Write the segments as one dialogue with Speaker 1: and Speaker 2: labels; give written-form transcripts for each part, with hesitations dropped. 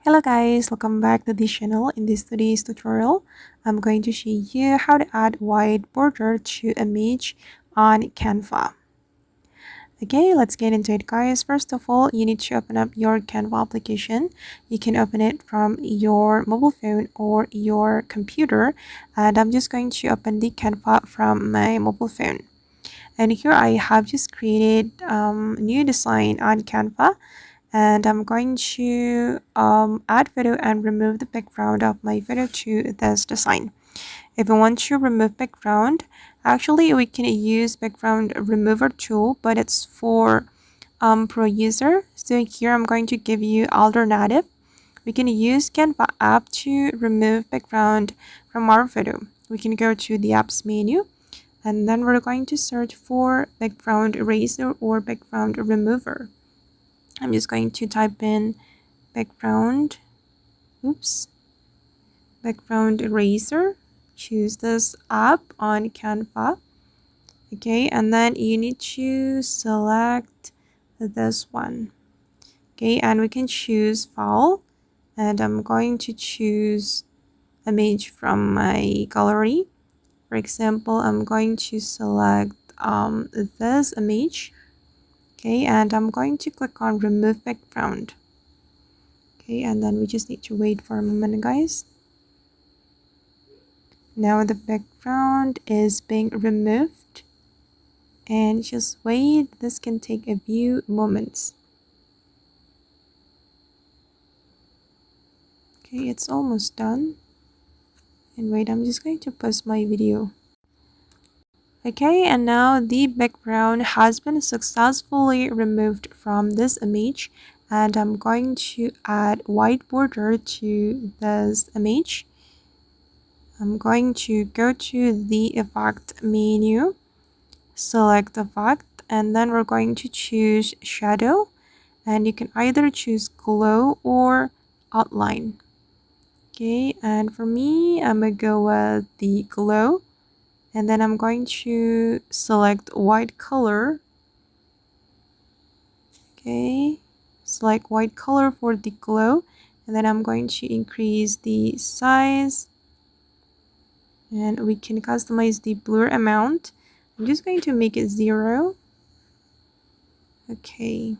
Speaker 1: Hello guys, welcome back to this channel. In today's tutorial, I'm going to show you how to add white border to image on Canva. Okay, let's get into it guys. First of all, you need to open up your Canva application. You can open it from your mobile phone or your computer, and I'm just going to open the Canva from my mobile phone. And here I have just created new design on Canva, and I'm going to add photo and remove the background of my photo to this design. If you want to remove background, actually we can use background remover tool, but it's for pro user. So here I'm going to give you alternative. We can use Canva app to remove background from our photo. We can go to the apps menu, and then we're going to search for background eraser or background remover. I'm just going to type in background eraser. Choose this app on Canva. Okay, and then you need to select this one. Okay, and we can choose file, and I'm going to choose image from my gallery. For example, I'm going to select this image. Okay, and I'm going to click on remove background. Okay, and then we just need to wait for a moment guys. Now the background is being removed, and just wait, this can take a few moments. Okay, it's almost done. And wait, I'm just going to pause my video. Okay, and now the background has been successfully removed from this image, and I'm going to add white border to this image. I'm going to go to the effect menu, select effect, and then we're going to choose shadow, and you can either choose glow or outline. Okay, and for me, I'm gonna go with the glow, and then I'm going to select white color. Okay, select white color for the glow, and then I'm going to increase the size, and we can customize the blur amount. I'm just going to make it 0. Okay,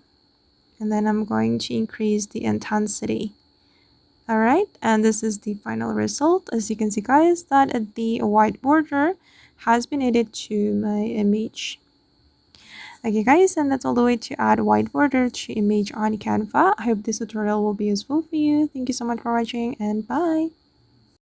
Speaker 1: and then I'm going to increase the intensity. Alright, and this is the final result. As you can see guys, that the white border has been added to my image. Okay guys, and that's all the way to add white border to image on Canva. I hope this tutorial will be useful for you. Thank you so much for watching, and bye.